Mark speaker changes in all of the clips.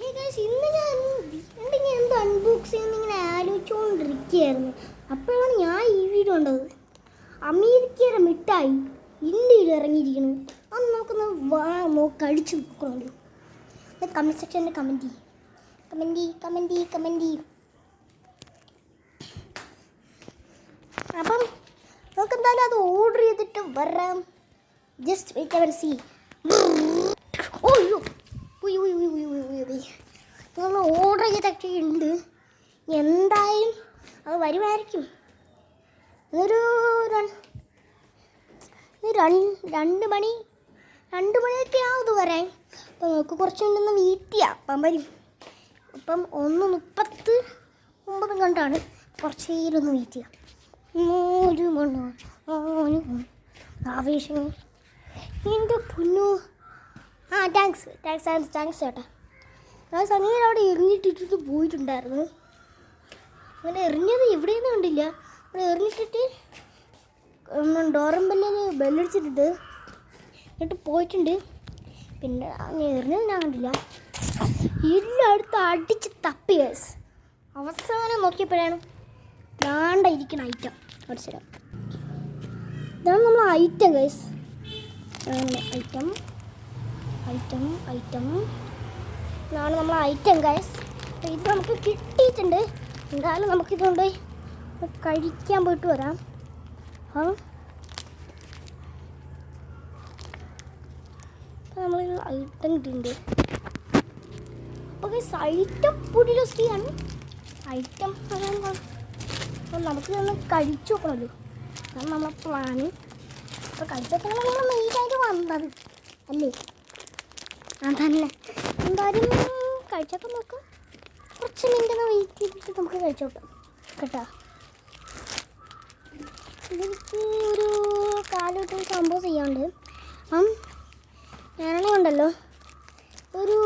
Speaker 1: ഇന്ന് ഞാൻ എന്തോ അൺബോക്സിങ് ഇങ്ങനെ ആലോചിച്ചുകൊണ്ടിരിക്കുകയായിരുന്നു. അപ്പോഴാണ് ഞാൻ ഈ വീഡിയോ കണ്ടത്. അമേരിക്കയുടെ മിഠായി ഇന്ത്യയിൽ ഇറങ്ങിയിരിക്കുന്നു. അന്ന് നമുക്കൊന്ന് കഴിച്ച് നോക്കണമല്ലോ. കമൻറ്റ് സെക്ഷനിൽ കമൻറ്റ് ചെയ്യും. അപ്പം നമുക്കെന്തായാലും അത് ഓർഡർ ചെയ്തിട്ട് വരാം. Just wait and see. നമ്മൾ ഓർഡർ ചെയ്തൊക്കെ ഉണ്ട്. എന്തായാലും അത് വരുമായിരിക്കും. ഒരു 2 മണിയൊക്കെ ആവും വരാൻ. അപ്പം നമുക്ക് കുറച്ചുകൊണ്ടൊന്ന് വെയിറ്റ് ചെയ്യാം. അപ്പം വരും. അപ്പം 1:39 കണ്ടാണ്. കുറച്ച് നേരമൊന്ന് വെയിറ്റ് ചെയ്യാം. 1 മണി ആവേശം. എൻ്റെ പൊന്നു. താങ്ക്സ് ചേട്ടാ. ആ സമയം അവിടെ എറിഞ്ഞിട്ടിട്ട് പോയിട്ടുണ്ടായിരുന്നു. അങ്ങനെ എറിഞ്ഞത് എവിടെയൊന്നും കണ്ടില്ല. അവിടെ എറിഞ്ഞിട്ടിട്ട് ഡോറംബെല്ലിന് ബെല്ലടിച്ചിട്ടിട്ട് എന്നിട്ട് പോയിട്ടുണ്ട്. പിന്നെ അങ്ങനെ എറിഞ്ഞത് ഞാൻ കണ്ടില്ല. എല്ലായിടത്തും അടിച്ച് തപ്പി ഗൈസ്. അവസാനം നോക്കിയപ്പോഴാണ് ഇരിക്കുന്ന ഐറ്റം. മനസ്സിലാവും. ഇതാണ് നമ്മൾ ഐറ്റം ഗൈസ്. ഐറ്റം ഇതാണ് നമ്മളെ ഐറ്റം ഗൈസ്. ഇത് നമുക്ക് കിട്ടിയിട്ടുണ്ട്. എന്തായാലും നമുക്കിതുകൊണ്ട് കഴിക്കാൻ പോയിട്ട് വരാം. നമ്മൾ ഐറ്റം കിട്ടിയിട്ടുണ്ട്. അപ്പോൾ ഗൈസ് ഐറ്റം പുതിയാണ്. ഐറ്റം അപ്പോൾ നമുക്കിതൊന്ന് കഴിച്ചു നോക്കണമല്ലോ. അതാണ് നമ്മളെ പ്ലാന്. അപ്പോൾ കഴിച്ചൊക്കെ നമ്മൾ മെയിനായിട്ട് വന്നത് അല്ലേ? അതന്നെ. എന്തായാലും കഴിച്ചൊക്കെ നോക്കാം. കുറച്ച് മിനിറ്റ് വെയിറ്റ് ചെയ്തിട്ട് നമുക്ക് കഴിച്ചു നോക്കാം കേട്ടോ. എനിക്ക് ഒരു കാലഘട്ടം സംഭവം ചെയ്യാണ്ട്. അപ്പം ഞാനാണെങ്കിൽ ഉണ്ടല്ലോ ഒരു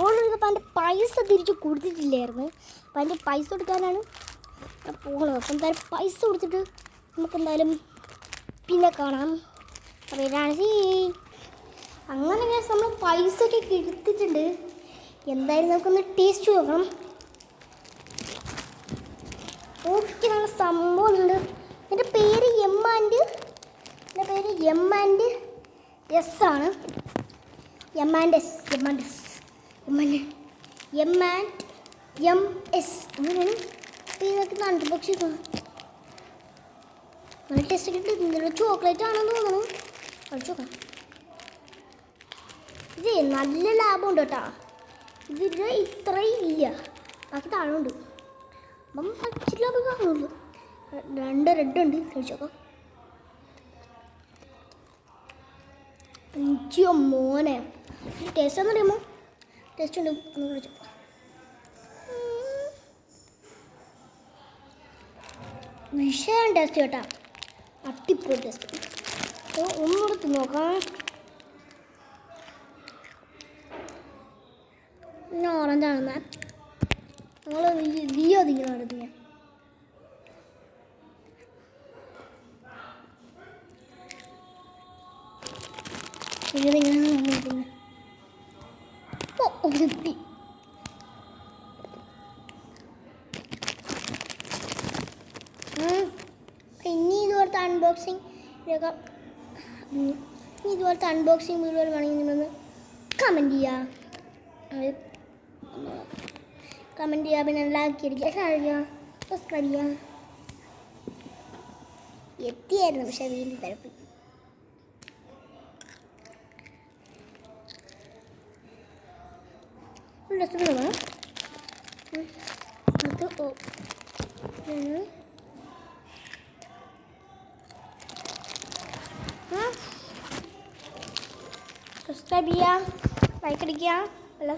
Speaker 1: ഓർഡർ ചെയ്തപ്പോൾ അതിൻ്റെ പൈസ തിരിച്ച് കൊടുത്തിട്ടില്ലായിരുന്നു. അപ്പം അതിൻ്റെ പൈസ കൊടുക്കാനാണ് പോകുന്നത്. അപ്പം എന്തായാലും പൈസ കൊടുത്തിട്ട് നമുക്കെന്തായാലും പിന്നെ കാണാം. അപ്പോൾ ഇതാണ് അങ്ങനെ നമ്മൾ പൈസ ഒക്കെ എടുത്തിട്ടുണ്ട്. എന്തായാലും നമുക്കൊന്ന് ടേസ്റ്റ് നോക്കണം. ഓക്കെ, നല്ല സംഭവമുണ്ട്. എൻ്റെ പേര് എം ആൻഡ് എസ് ആണ്. എം ആൻഡ് എസ് അങ്ങനെയാണ് പേരൊക്കെ അൺബോക്സ് ചെയ്തത്. നല്ല ടേസ്റ്റ് കിട്ടും. ചോക്ലേറ്റ് ആണെന്ന് തോന്നുന്നു. കഴിച്ചു നോക്കാം. ഇത് നല്ല ലാഭമുണ്ട് കേട്ടോ. ഇതിൽ ഇത്രയും ഇല്ല, ബാക്കി താഴമുണ്ട്. അപ്പം ഇച്ചിരി ലാഭം കാണുള്ളൂ. 2 റെഡ് ഉണ്ട്. കഴിച്ചോക്കാം. ഇഞ്ചിയോ മോനെ ടേസ്റ്റ് എന്ന് പറയുമ്പോൾ ടേസ്റ്റ് ഉണ്ട്. ഒന്ന് കഴിച്ചോ. വിഷയം ടേസ്റ്റ് കേട്ടോ. അടിപൊളി ടേസ്റ്റ്. അപ്പോൾ ഒന്നുകൂടെ തിന്നോക്കാം. പിന്നെ ഓറഞ്ചാണെന്ന നമ്മൾ ലിയോ തിങ്ങനെ നടത്തുക. ഇനി ഇതുപോലത്തെ അൺബോക്സിങ് വീഡിയോ വേണമെങ്കിൽ നിങ്ങളൊന്ന് കമൻറ്റ് ചെയ്യുക. പിന്നെ ലൈക്ക് അടിക്കുക, ഷെയർ ചെയ്യുക, സബ്സ്ക്രൈബ് ചെയ്യുക. എത്തിയായിരുന്നു പക്ഷേ വീണ്ടും തിരക്ക്. സബ്സ്ക്രൈബ് ചെയ്യുക, ലൈക്ക് അടിക്കുക, എല്ലാ